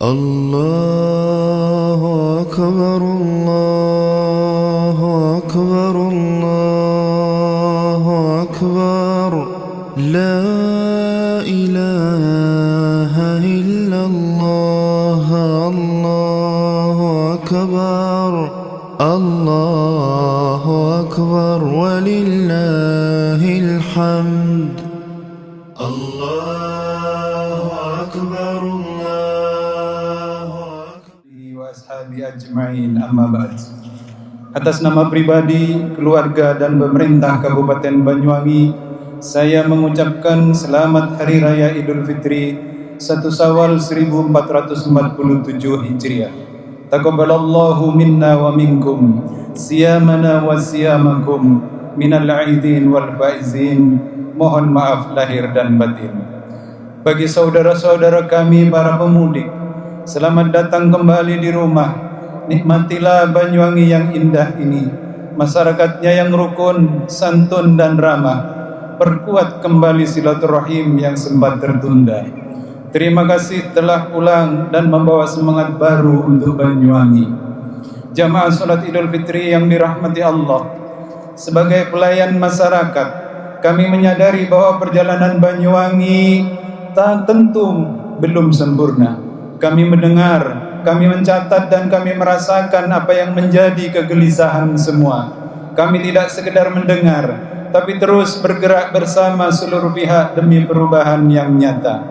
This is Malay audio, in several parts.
الله أكبر الله أكبر الله أكبر لا إله إلا الله الله أكبر الله أكبر ولله الحمد الله أكبر الله wa ashabi ajma'in amma ba'd. Atas nama pribadi, keluarga dan pemerintah Kabupaten Banyuwangi, saya mengucapkan selamat Hari Raya Idul Fitri 1 Syawal 1447 Hijriah. Taqabbalallahu minna wa minkum siyamana wa siyamakum minal aidin wal faizin. Mohon maaf lahir dan batin. Bagi saudara-saudara kami para pemudik, selamat datang kembali di rumah. Nikmatilah Banyuwangi yang indah ini, masyarakatnya yang rukun, santun dan ramah. Perkuat kembali silaturahim yang sempat tertunda. Terima kasih telah pulang dan membawa semangat baru untuk Banyuwangi. Jamaah salat Idul Fitri yang dirahmati Allah, sebagai pelayan masyarakat, kami menyadari bahwa perjalanan Banyuwangi tentu belum sempurna. Kami mendengar, kami mencatat dan kami merasakan apa yang menjadi kegelisahan semua. Kami tidak sekedar mendengar, tapi terus bergerak bersama seluruh pihak demi perubahan yang nyata.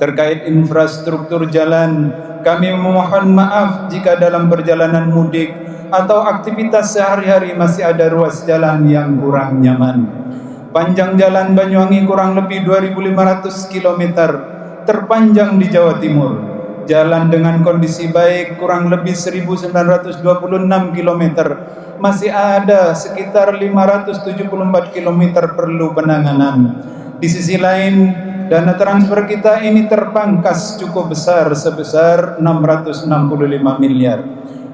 Terkait infrastruktur jalan, kami memohon maaf jika dalam perjalanan mudik atau aktivitas sehari-hari masih ada ruas jalan yang kurang nyaman. Panjang jalan Banyuwangi kurang lebih 2.500 km, terpanjang di Jawa Timur. Jalan dengan kondisi baik kurang lebih 1.926 km, masih ada sekitar 574 km perlu penanganan. Di sisi lain, dana transfer kita ini terpangkas cukup besar sebesar 665 miliar.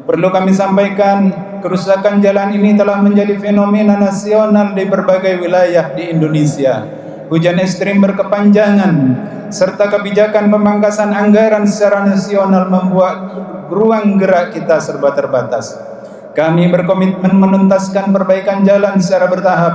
Perlu kami sampaikan, kerusakan jalan ini telah menjadi fenomena nasional di berbagai wilayah di Indonesia. Hujan ekstrim berkepanjangan serta kebijakan pemangkasan anggaran secara nasional membuat ruang gerak kita serba terbatas. Kami berkomitmen menuntaskan perbaikan jalan secara bertahap.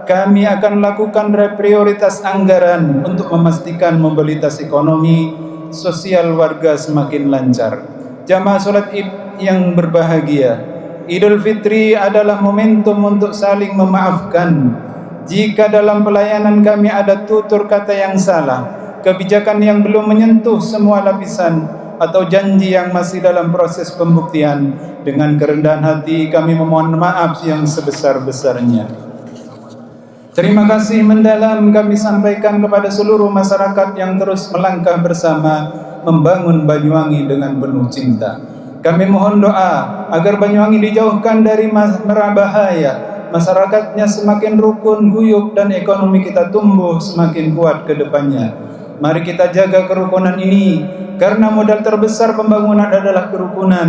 Kami akan lakukan reprioritas anggaran untuk memastikan mobilitas ekonomi sosial warga semakin lancar. Jamaah salat Id yang berbahagia, Idul Fitri adalah momentum untuk saling memaafkan. Jika dalam pelayanan kami ada tutur kata yang salah, kebijakan yang belum menyentuh semua lapisan, atau janji yang masih dalam proses pembuktian, dengan kerendahan hati kami memohon maaf yang sebesar-besarnya. Terima kasih mendalam kami sampaikan kepada seluruh masyarakat yang terus melangkah bersama membangun Banyuwangi dengan penuh cinta. Kami mohon doa agar Banyuwangi dijauhkan dari mara bahaya, masyarakatnya semakin rukun, guyup, dan ekonomi kita tumbuh semakin kuat ke depannya. Mari kita jaga kerukunan ini, karena modal terbesar pembangunan adalah kerukunan,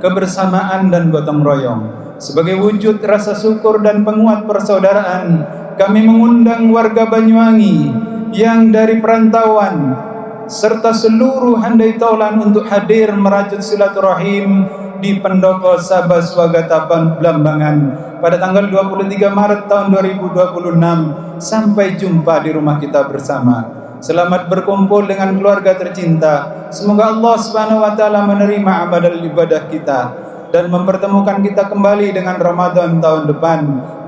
kebersamaan, dan gotong royong. Sebagai wujud rasa syukur dan penguat persaudaraan, kami mengundang warga Banyuwangi yang dari perantauan serta seluruh handai taulan untuk hadir merajut silaturahim di Pendopo Sabah Swagata Blambangan pada tanggal 23 Maret tahun 2026. Sampai jumpa di rumah kita bersama. Selamat berkumpul dengan keluarga tercinta. Semoga Allah Subhanahu wa taala menerima amal ibadah kita dan mempertemukan kita kembali dengan Ramadan tahun depan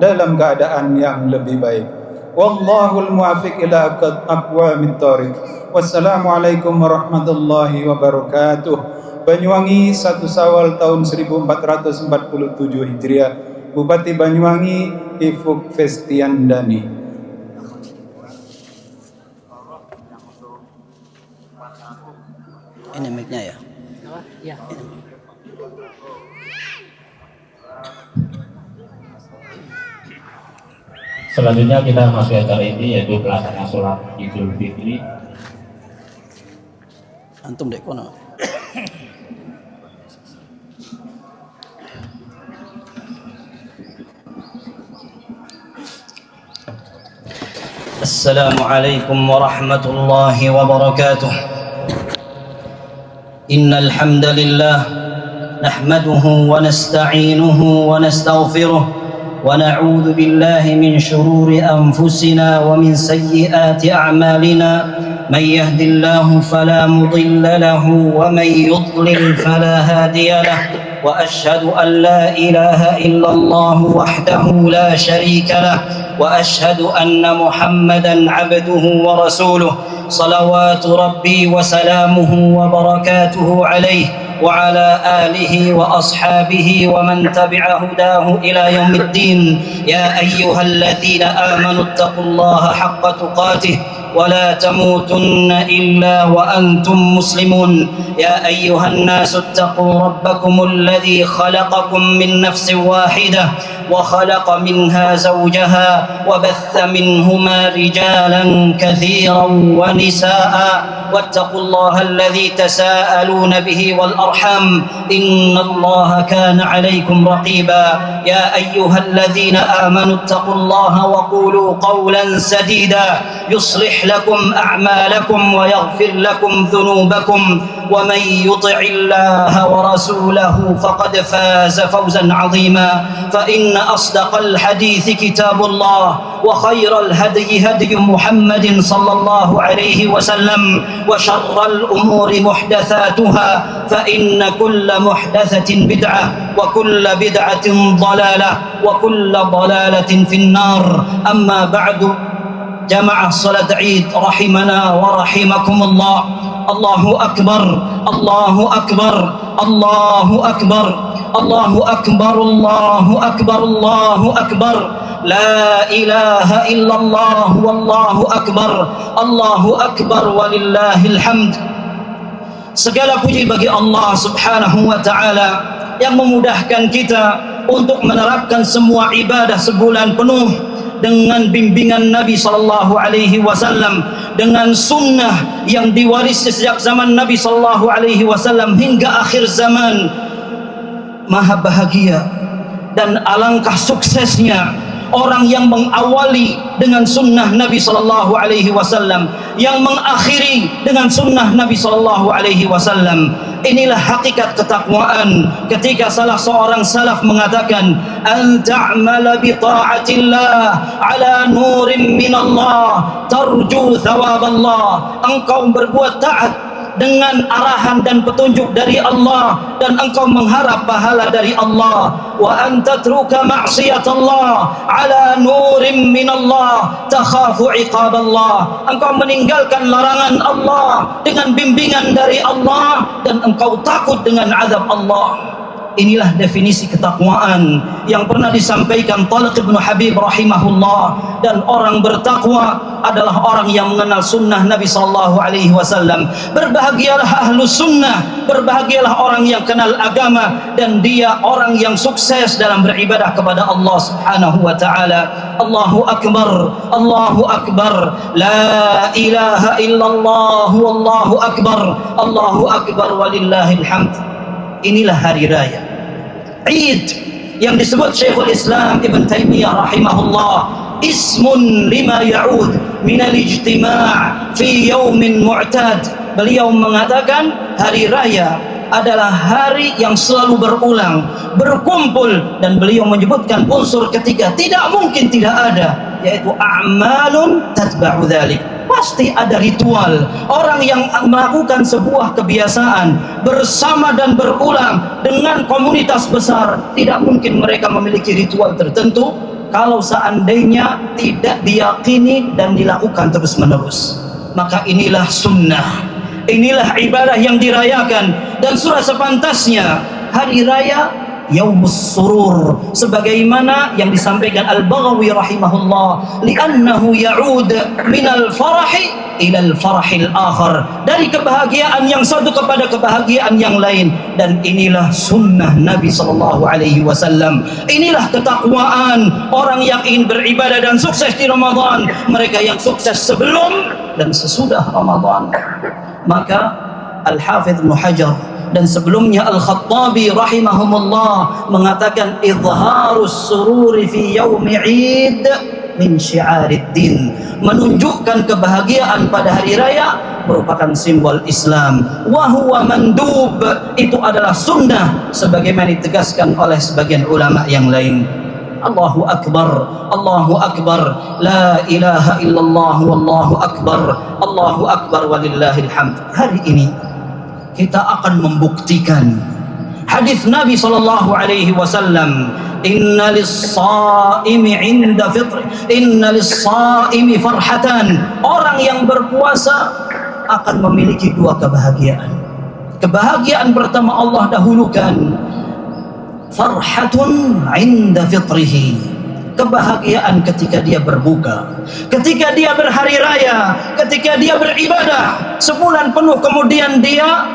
dalam keadaan yang lebih baik. Wallahul muwaffiq ila aqwamit thoriq. Wassalamualaikum warahmatullahi wabarakatuh. Banyuwangi 1 Syawal tahun 1447 Hijriah. Bupati Banyuwangi Ifuk Festiandani. Ini mic-nya ya? Ya. Selanjutnya kita masuk acara ini, yaitu pelaksanaan sholat Idul Fitri. Antum dek kono. Assalamualaikum warahmatullahi wabarakatuh. إن الحمد لله نحمده ونستعينه ونستغفره ونعوذ بالله من شرور أنفسنا ومن سيئات أعمالنا من يهد الله فلا مضل له ومن يضلل فلا هادي له وأشهد أن لا إله إلا الله وحده لا شريك له وأشهد أن محمدا عبده ورسوله صلوات ربي وسلامه وبركاته عليه وعلى آله وأصحابه ومن تبع هداه إلى يوم الدين. يا أيها الذين آمنوا اتقوا الله حق تقاته ولا تموتن إلا وأنتم مسلمون. يا أيها الناس اتقوا ربكم الذي خلقكم من نفس واحدة وخلق منها زوجها وبث منهما رجالا كثيرا ونساء واتقوا الله الذي تساءلون به والأرحام إن الله كان عليكم رقيبا. يا أيها الذين آمنوا اتقوا الله وقولوا قولا سديدا يصلح لكم أعمالكم ويغفر لكم ذنوبكم ومن يطع الله ورسوله فقد فاز فوزا عظيما. فإن أصدق الحديث كتاب الله وخير الهدي هدي محمد صلى الله عليه وسلم وشر الأمور محدثاتها فإن كل محدثة بدعة وكل بدعة ضلالة وكل ضلالة في النار. أما بعد جماعة صلاة عيد رحمنا ورحمكم الله. الله أكبر الله أكبر الله أكبر الله أكبر الله أكبر الله أكبر لا إله إلا الله والله أكبر الله أكبر ولله الحمد. Segala puji bagi Allah Subhanahu wa ta'ala yang memudahkan kita untuk menerapkan semua ibadah sebulan penuh dengan bimbingan Nabi sallallahu alaihi wasallam, dengan sunnah yang diwarisi sejak zaman Nabi sallallahu alaihi wasallam hingga akhir zaman. Maha bahagia dan alangkah suksesnya orang yang mengawali dengan sunnah Nabi sallallahu alaihi wasallam, yang mengakhiri dengan sunnah Nabi sallallahu alaihi wasallam. Inilah hakikat ketakwaan ketika salah seorang salaf mengatakan an ta'mala bi ta'atillah ala nurin minallah tarju thawaballah. Engkau berbuat taat dengan arahan dan petunjuk dari Allah dan engkau mengharap pahala dari Allah. Wa anta tatruka ma'siyatallah ala nurin minallah takhafu iqaballah. Engkau meninggalkan larangan Allah dengan bimbingan dari Allah dan engkau takut dengan azab Allah. Inilah definisi ketakwaan yang pernah disampaikan Talq bin Habib rahimahullah. Dan orang bertakwa adalah orang yang mengenal sunnah Nabi sallallahu alaihi wasallam. Berbahagialah ahlu sunnah, berbahagialah orang yang kenal agama, dan dia orang yang sukses dalam beribadah kepada Allah Subhanahu wa ta'ala. Allahu akbar Allahu akbar la ilaha illallah wallahu akbar Allahu akbar walillahil hamd. Inilah hari raya Eid yang disebut Syekhul Islam Ibn Taymiyah rahimahullah ismun lima ya'ud minal ijtima' fi yawmin mu'tad. Beliau mengatakan hari raya adalah hari yang selalu berulang, berkumpul, dan beliau menyebutkan unsur ketiga tidak mungkin tidak ada, yaitu a'malun tatba'u dzalik. Pasti ada ritual. Orang yang melakukan sebuah kebiasaan bersama dan berulang dengan komunitas besar, tidak mungkin mereka memiliki ritual tertentu kalau seandainya tidak diyakini dan dilakukan terus-menerus. Maka inilah sunnah, inilah ibadah yang dirayakan, dan sudah sepantasnya hari raya Yaumus Surur, sebagaimana yang disampaikan Al-Baghawi rahimahullah, li'annahu ya'ud minal farahi ilal farahil akhar, dari kebahagiaan yang satu kepada kebahagiaan yang lain. Dan inilah sunnah Nabi sallallahu alaihi wasallam. Inilah ketakwaan orang yang ingin beribadah dan sukses di Ramadan, mereka yang sukses sebelum dan sesudah Ramadan. Maka Al-Hafidh Ibnu Hajar dan sebelumnya Al-Khattabi rahimahumullah mengatakan izharus sururi fi yaumi Eid min syi'ariddin. Menunjukkan kebahagiaan pada hari raya merupakan simbol Islam. Wa huwa mandub, itu adalah sunnah sebagaimana ditegaskan oleh sebagian ulama yang lain. Allahu akbar, Allahu akbar, la ilaha illallah, wallahu akbar, Allahu akbar walillahil hamd. Hari ini kita akan membuktikan hadis Nabi sallallahu alaihi wasallam, inna lis-shaimi 'inda fitri, inna lis-shaimi farhatan. Orang yang berpuasa akan memiliki dua kebahagiaan. Kebahagiaan pertama Allah dahulukan, farhatun 'inda fitrihi, kebahagiaan ketika dia berbuka, ketika dia berhari raya, ketika dia beribadah sebulan penuh, kemudian dia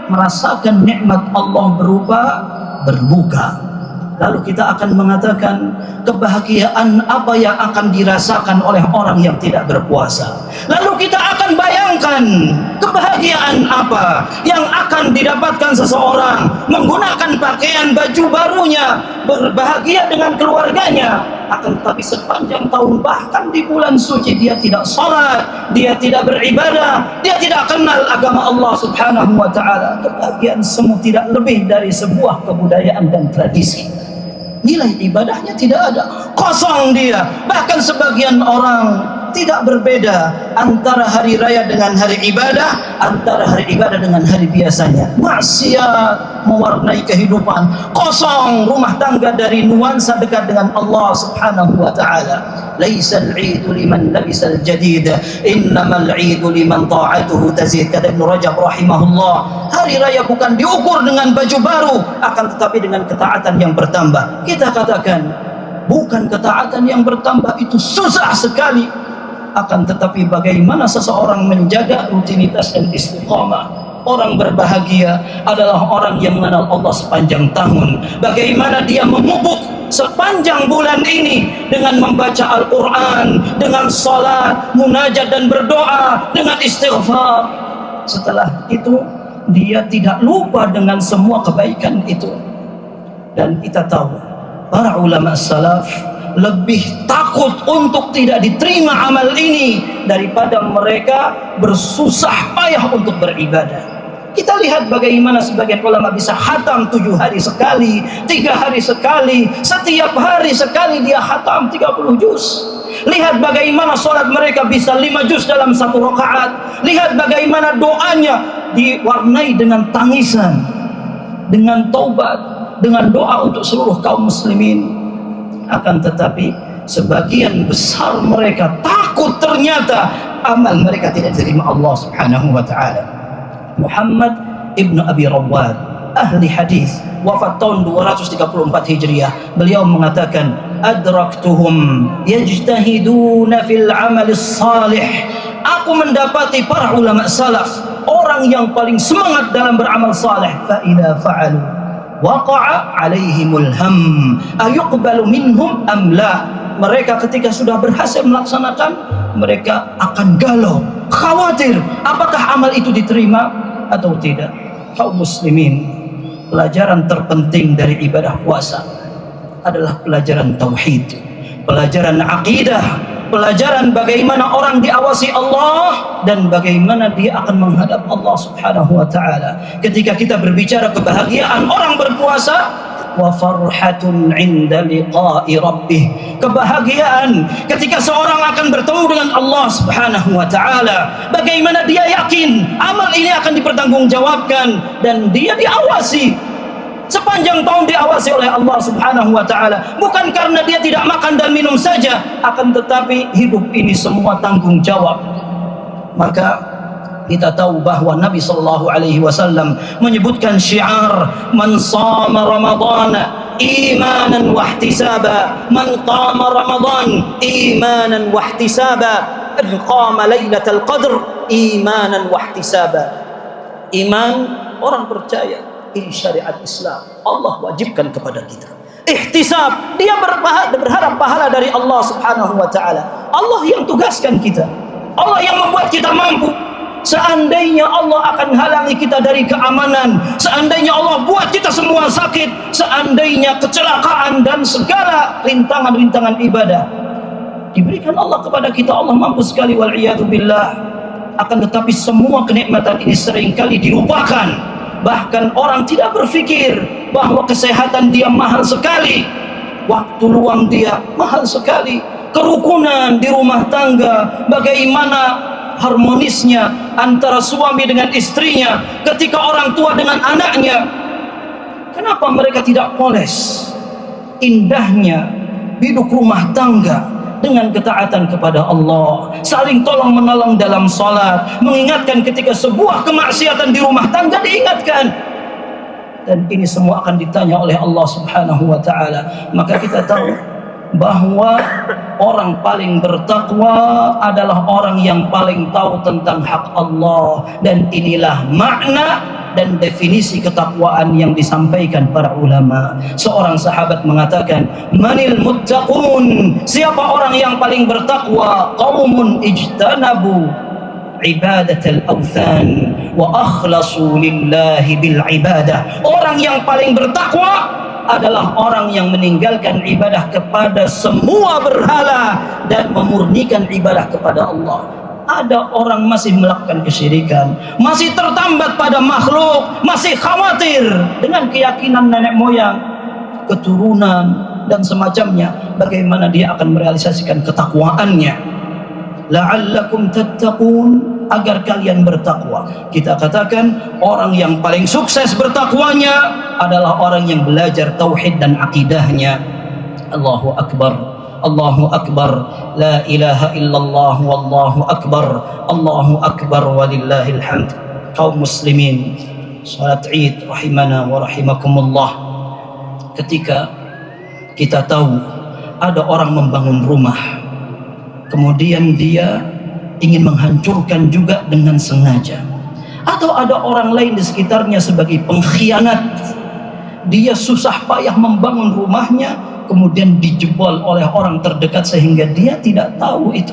merasakan nikmat Allah berupa berbuka. Lalu kita akan mengatakan, kebahagiaan apa yang akan dirasakan oleh orang yang tidak berpuasa? Lalu kita akan bayangkan kebahagiaan apa yang akan didapatkan seseorang menggunakan pakaian baju barunya, berbahagia dengan keluarganya. Akan tetapi sepanjang tahun, bahkan di bulan suci, dia tidak salat, dia tidak beribadah, dia tidak kenal agama Allah subhanahu wa ta'ala. Kebahagiaan semu tidak lebih dari sebuah kebudayaan dan tradisi. Nilai ibadahnya tidak ada, kosong dia. Bahkan sebagian orang tidak berbeda antara hari raya dengan hari ibadah, antara hari ibadah dengan hari biasanya. Maksiat mewarnai kehidupan, kosong rumah tangga dari nuansa dekat dengan Allah subhanahu wa ta'ala. Laisal 'idu liman labisal jadid, innamal 'idu liman ta'atuhu tazid. Kata Ibnu Rajab rahimahullah, hari raya bukan diukur dengan baju baru, akan tetapi dengan ketaatan yang bertambah. Kita katakan, bukan ketaatan yang bertambah itu susah sekali, akan tetapi bagaimana seseorang menjaga rutinitas dan istiqamah. Orang berbahagia adalah orang yang mengenal Allah sepanjang tahun. Bagaimana dia memupuk sepanjang bulan ini dengan membaca Al-Quran, dengan salat, munajat dan berdoa, dengan istighfar. Setelah itu dia tidak lupa dengan semua kebaikan itu. Dan kita tahu para ulama salaf lebih takut untuk tidak diterima amal ini daripada mereka bersusah payah untuk beribadah. Kita lihat bagaimana sebagian ulama bisa khatam 7 hari sekali, 3 hari sekali, setiap hari sekali dia khatam 30 juz. Lihat bagaimana sholat mereka bisa 5 juz dalam 1 rakaat. Lihat bagaimana doanya diwarnai dengan tangisan, dengan taubat, dengan doa untuk seluruh kaum muslimin. Akan tetapi sebagian besar mereka takut ternyata amal mereka tidak diterima Allah subhanahu wa ta'ala. Muhammad ibnu Abi Rawad, ahli hadis, wafat tahun 234 Hijriah. Beliau mengatakan, adraktuhum yajtahiduna fil amalis salih. Aku mendapati para ulama salaf, orang yang paling semangat dalam beramal saleh. Fa idza fa'alu waqa'a alaihimul ham ayuqbalu minhum am la. Mereka ketika sudah berhasil melaksanakan, mereka akan galau, khawatir apakah amal itu diterima atau tidak. Kaum muslimin, pelajaran terpenting dari ibadah puasa adalah pelajaran tauhid, pelajaran akidah, pelajaran bagaimana orang diawasi Allah dan bagaimana dia akan menghadap Allah subhanahu wa ta'ala. Ketika kita berbicara kebahagiaan orang berpuasa, wa farhatun 'inda liqa'i rabbih, kebahagiaan ketika seorang akan bertemu dengan Allah subhanahu wa ta'ala. Bagaimana dia yakin amal ini akan dipertanggungjawabkan dan dia diawasi sepanjang tahun, diawasi oleh Allah subhanahu wa ta'ala. Bukan karena dia tidak makan dan minum saja, akan tetapi hidup ini semua tanggung jawab. Maka kita tahu bahwa Nabi sallallahu alaihi wasallam menyebutkan syiar, man shama Ramadan imanan wa ihtisaba, man qama Ramadan imanan wa ihtisaba, qama lailatul qadr imanan wa ihtisaba. Iman, orang percaya ini syariat Islam, Allah wajibkan kepada kita. Ihtisab, dia berharap pahala dari Allah subhanahu wa ta'ala. Allah yang tugaskan kita, Allah yang membuat kita mampu. Seandainya Allah akan halangi kita dari keamanan, seandainya Allah buat kita semua sakit, seandainya kecelakaan dan segala rintangan-rintangan ibadah diberikan Allah kepada kita. Allah mampu sekali, wal'iyadzubillah. Akan tetapi semua kenikmatan ini seringkali dilupakan. Bahkan orang tidak berpikir bahwa kesehatan dia mahal sekali, waktu luang dia mahal sekali, kerukunan di rumah tangga, bagaimana harmonisnya antara suami dengan istrinya, ketika orang tua dengan anaknya. Kenapa mereka tidak poles indahnya hidup rumah tangga dengan ketaatan kepada Allah, saling tolong menolong dalam salat, mengingatkan ketika sebuah kemaksiatan di rumah tangga diingatkan. Dan ini semua akan ditanya oleh Allah Subhanahu wa taala. Maka kita tahu bahwa orang paling bertakwa adalah orang yang paling tahu tentang hak Allah, dan inilah makna dan definisi ketakwaan yang disampaikan para ulama. Seorang sahabat mengatakan, manil muttaqun, siapa orang yang paling bertakwa? Qaumun ijtanabu ibadatal awthan wa akhlasu lillahi bil ibadah. Orang yang paling bertakwa adalah orang yang meninggalkan ibadah kepada semua berhala dan memurnikan ibadah kepada Allah. Ada orang masih melakukan kesyirikan, masih tertambat pada makhluk, masih khawatir dengan keyakinan nenek moyang, keturunan dan semacamnya. Bagaimana dia akan merealisasikan ketakwaannya? La'allakum tattaqun, agar kalian bertakwa. Kita katakan orang yang paling sukses bertakwanya adalah orang yang belajar tauhid dan akidahnya. Allahu akbar, Allahu akbar, la ilaha illallah, wallahu akbar, Allahu akbar, walillahil hamd. Kaum muslimin, salat Id rahimana wa rahimakumullah. Ketika kita tahu ada orang membangun rumah, kemudian dia ingin menghancurkan juga dengan sengaja, atau ada orang lain di sekitarnya sebagai pengkhianat, dia susah payah membangun rumahnya, kemudian dijebol oleh orang terdekat sehingga dia tidak tahu itu.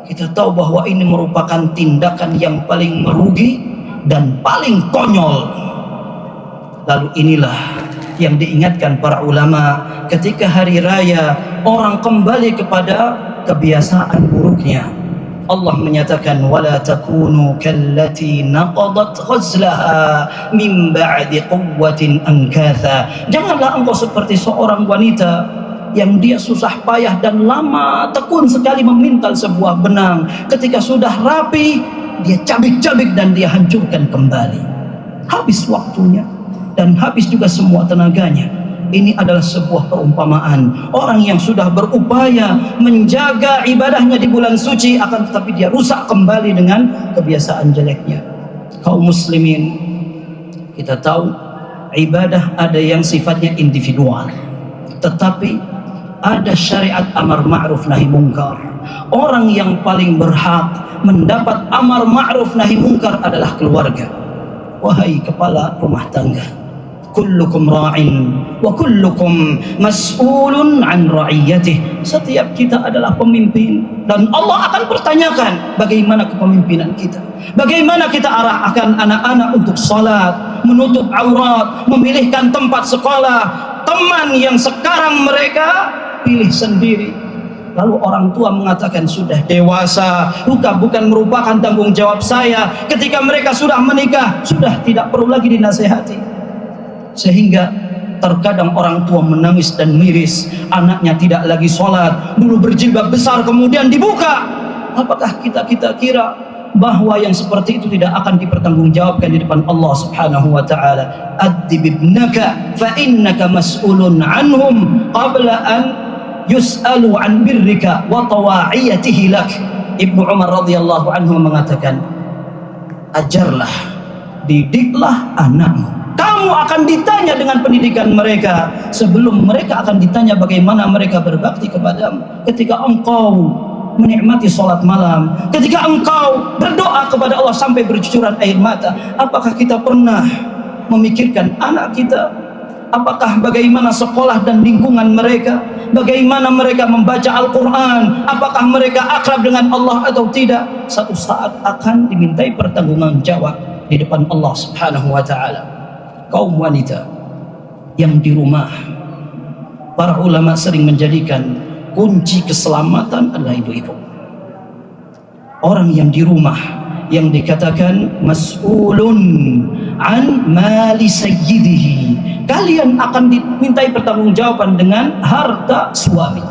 Kita tahu bahwa ini merupakan tindakan yang paling merugi dan paling konyol. Lalu inilah yang diingatkan para ulama ketika hari raya orang kembali kepada kebiasaan buruknya. Allah menyatakan, wala takunu kallati naqadat ghazlaha min ba'di quwwatin ankatha. Janganlah engkau seperti seorang wanita yang dia susah payah dan lama tekun sekali memintal sebuah benang. Ketika sudah rapi, dia cabik-cabik dan dia hancurkan kembali. Habis waktunya dan habis juga semua tenaganya. Ini adalah sebuah perumpamaan orang yang sudah berupaya menjaga ibadahnya di bulan suci, akan tetapi dia rusak kembali dengan kebiasaan jeleknya. Kaum muslimin, kita tahu ibadah ada yang sifatnya individual, tetapi ada syariat amar ma'ruf nahi mungkar. Orang yang paling berhak mendapat amar ma'ruf nahi mungkar adalah keluarga. Wahai kepala rumah tangga, kullukum ra'in wa kullukum mas'ulun an ra'iyatih. Setiap kita adalah pemimpin dan Allah akan pertanyakan bagaimana kepemimpinan kita, bagaimana kita arahkan anak-anak untuk salat, menutup aurat, memilihkan tempat sekolah, teman yang sekarang mereka pilih sendiri. Lalu orang tua mengatakan sudah dewasa, bukan merupakan tanggung jawab saya. Ketika mereka sudah menikah, sudah tidak perlu lagi dinasehati. Sehingga terkadang orang tua menangis dan miris, anaknya tidak lagi sholat, dulu berjilbab besar kemudian dibuka. Apakah kita kira bahwa yang seperti itu tidak akan dipertanggungjawabkan di depan Allah Subhanahu wa taala? Addib ibnaka fa innaka mas'ulun anhum qabla an yus'alu an birrika wa tawa'iyatihi lak. Ibnu Umar radhiyallahu anhu mengatakan, ajarlah, didiklah anakmu. Kamu akan ditanya dengan pendidikan mereka sebelum mereka akan ditanya bagaimana mereka berbakti kepadamu. Ketika engkau menikmati sholat malam, ketika engkau berdoa kepada Allah sampai bercucuran air mata, apakah kita pernah memikirkan anak kita? Apakah bagaimana sekolah dan lingkungan mereka? Bagaimana mereka membaca Al-Quran? Apakah mereka akrab dengan Allah atau tidak? Satu saat akan dimintai pertanggungjawaban di depan Allah Subhanahu wa ta'ala. Kaum wanita yang di rumah, para ulama sering menjadikan kunci keselamatan adalah ibu-ibu. Orang yang di rumah yang dikatakan mas'ulun an mali sayyidihi, kalian akan dimintai pertanggungjawaban dengan harta suami.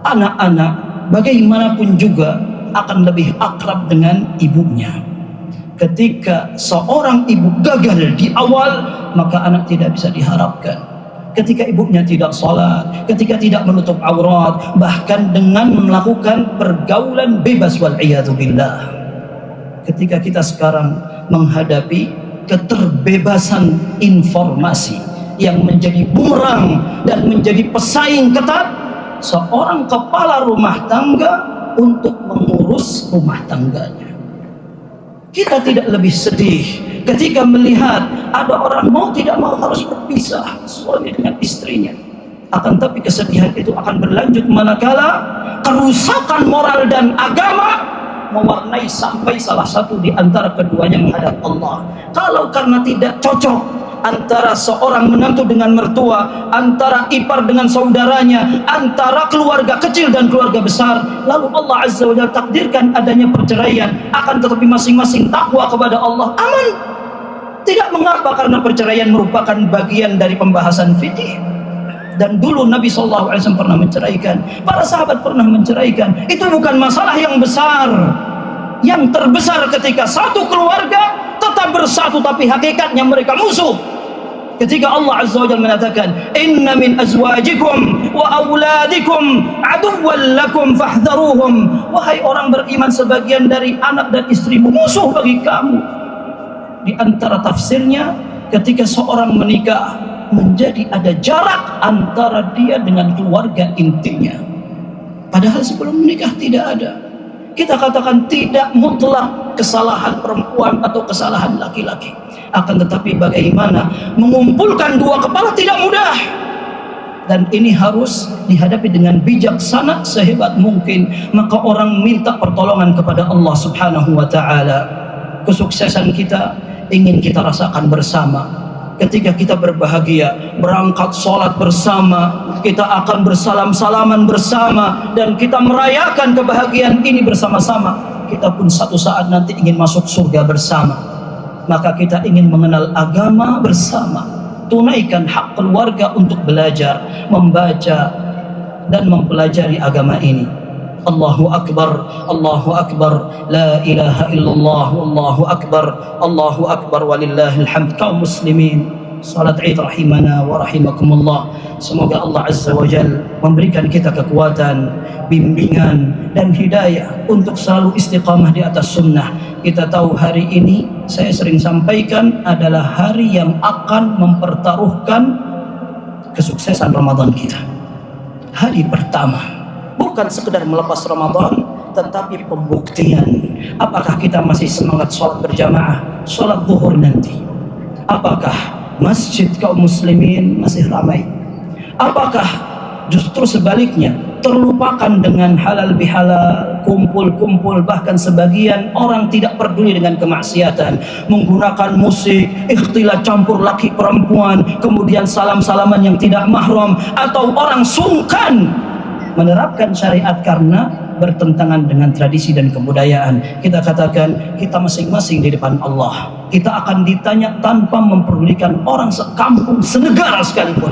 Anak-anak bagaimanapun juga akan lebih akrab dengan ibunya. Ketika seorang ibu gagal di awal, maka anak tidak bisa diharapkan. Ketika ibunya tidak salat, ketika tidak menutup aurat, bahkan dengan melakukan pergaulan bebas wal'iyadu billah. Ketika kita sekarang menghadapi keterbebasan informasi yang menjadi bumerang dan menjadi pesaing ketat seorang kepala rumah tangga untuk mengurus rumah tangganya. Kita tidak lebih sedih ketika melihat ada orang mau tidak mau harus berpisah suami dengan istrinya. Akan tapi kesedihan itu akan berlanjut manakala kerusakan moral dan agama mewarnai sampai salah satu di antara keduanya menghadap Allah. Kalau karena tidak cocok antara seorang menantu dengan mertua, antara ipar dengan saudaranya, antara keluarga kecil dan keluarga besar, lalu Allah Azza wa Jalla takdirkan adanya perceraian, akan tetapi masing-masing takwa kepada Allah, aman. Tidak mengapa, karena perceraian merupakan bagian dari pembahasan fikih. Dan dulu Nabi SAW pernah menceraikan, para sahabat pernah menceraikan. Itu bukan masalah yang besar. Yang terbesar ketika satu keluarga tetap bersatu tapi hakikatnya mereka musuh. Ketika Allah Azza wa Jalla mengatakan, inna min azwajikum wa auladikum aduwwan lakum fahdharuhum, wahai orang beriman, sebagian dari anak dan istrimu musuh bagi kamu. Di antara tafsirnya, ketika seorang menikah menjadi ada jarak antara dia dengan keluarga intinya, padahal sebelum menikah tidak ada. Kita katakan tidak mutlak kesalahan perempuan atau kesalahan laki-laki, akan tetapi bagaimana mengumpulkan dua kepala tidak mudah, dan ini harus dihadapi dengan bijaksana sehebat mungkin. Maka orang minta pertolongan kepada Allah Subhanahu wa ta'ala. Kesuksesan kita ingin kita rasakan bersama. Ketika kita berbahagia, berangkat sholat bersama, kita akan bersalam-salaman bersama, dan kita merayakan kebahagiaan ini bersama-sama. Kita pun satu saat nanti ingin masuk surga bersama. Maka kita ingin mengenal agama bersama. Tunaikan hak keluarga untuk belajar, membaca, dan mempelajari agama ini. Allahu Akbar, Allahu Akbar, la ilaha illallah, Allahu Akbar, Allahu Akbar, walillahil hamd. Kaum muslimin, salat Id rahimana wa rahimakumullah. Semoga Allah Azza wa Jalla memberikan kita kekuatan, bimbingan dan hidayah untuk selalu istiqamah di atas sunnah. Kita tahu hari ini, saya sering sampaikan, adalah hari yang akan mempertaruhkan kesuksesan Ramadan kita. Hari pertama bukan sekedar melepas Ramadan, tetapi pembuktian apakah kita masih semangat sholat berjamaah, sholat zuhur nanti. Apakah masjid kaum muslimin masih ramai? Apakah justru sebaliknya terlupakan dengan halal bihalal, kumpul-kumpul, bahkan sebagian orang tidak peduli dengan kemaksiatan, menggunakan musik, ikhtilat campur laki perempuan, kemudian salam-salaman yang tidak mahram, atau orang sungkan menerapkan syariat karena bertentangan dengan tradisi dan kebudayaan. Kita katakan kita masing-masing di depan Allah, kita akan ditanya tanpa memperdulikan orang sekampung, senegara sekalipun.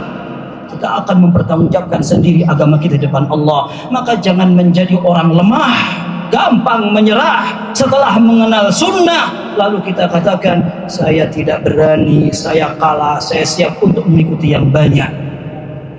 Kita akan mempertanggungjawabkan sendiri agama kita di depan Allah. Maka jangan menjadi orang lemah, gampang menyerah setelah mengenal sunnah, lalu kita katakan saya tidak berani, saya kalah, saya siap untuk mengikuti yang banyak.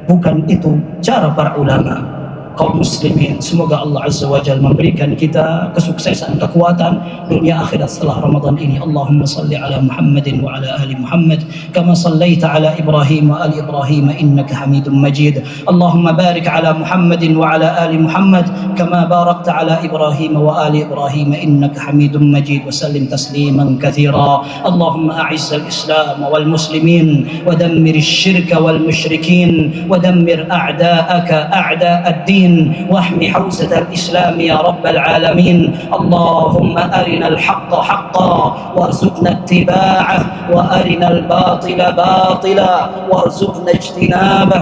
Bukan itu cara para ulama. Kaum muslimin, semoga Allah Azza wa Jalla memberikan kita kesuksesan, kekuatan dunia akhirat setelah Ramadan ini. Allahumma salli ala Muhammadin wa ala ahli Muhammad kama sallaita ala Ibrahim wa ali Ibrahim innaka Hamidum Majid. Allahumma barik ala Muhammadin wa ala ali Muhammad kama barakta ala Ibrahim wa ali Ibrahim innaka Hamidum Majid, wa sallim tasliman katsira. Allahumma a'izz al-islam wal muslimin wa dammir asy-syirka wal musyrikin wa dammir a'da'aka a'da' ad-din واحمي حوزة الإسلام يا رب العالمين. اللهم أرنا الحق حقا وارزقنا اتباعه، وأرنا الباطل باطلا وارزقنا اجتنابه.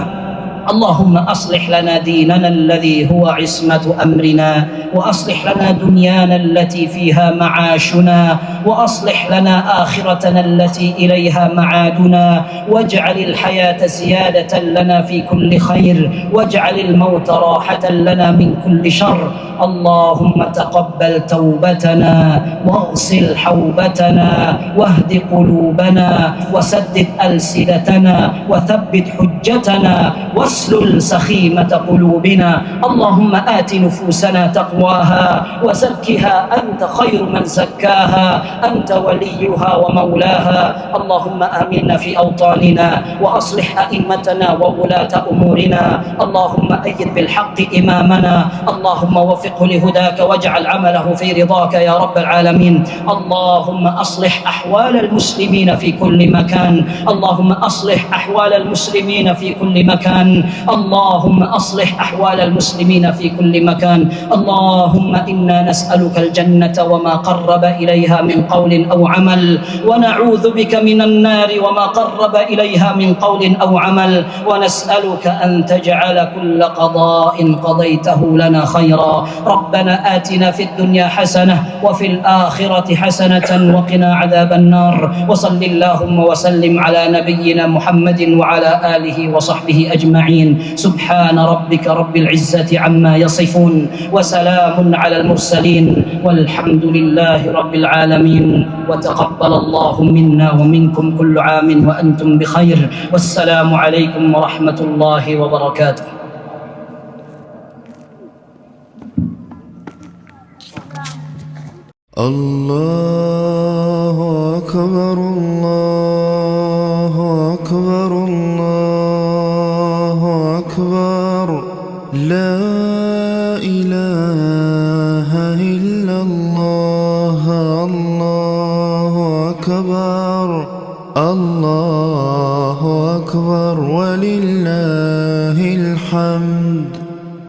اللهم أصلح لنا ديننا الذي هو عصمة أمرنا، وأصلح لنا دنيانا التي فيها معاشنا، وأصلح لنا آخرتنا التي إليها معادنا، واجعل الحياة زيادة لنا في كل خير، واجعل الموت راحة لنا من كل شر. اللهم تقبل توبتنا واغسل حوبتنا واهد قلوبنا وسدد ألسنتنا وثبت حجتنا واسلل سخيمة قلوبنا. اللهم آت نفوسنا تقواها وزكها أنت خير من زكاها، أنت وليها ومولاها. اللهم آمنا في أوطاننا وأصلح أئمتنا وولاة أمورنا. اللهم أيد بالحق إمامنا، اللهم وفقه لهداك واجعل عمله في رضاك يا رب العالمين. اللهم أصلح أحوال المسلمين في كل مكان، اللهم أصلح أحوال المسلمين في كل مكان، اللهم أصلح أحوال المسلمين في كل مكان. اللهم إنا نسألك الجنة وما قرب إليها من قول أو عمل، ونعوذ بك من النار وما قرب إليها من قول أو عمل، ونسألك أن تجعل كل قضاء قضيته لنا خيرا. ربنا آتنا في الدنيا حسنة وفي الآخرة حسنة وقنا عذاب النار. وصل اللهم وسلم على نبينا محمد وعلى آله وصحبه أجمعين. سبحان ربك رب العزة عما يصفون، وسلام على المرسلين، والحمد لله رب العالمين. وتقبل الله منا ومنكم كل عام وأنتم بخير، والسلام عليكم ورحمة الله وبركاته. الله أكبر الله أكبر الله أكبر لا إله إلا الله الله أكبر الله أكبر ولله الحمد.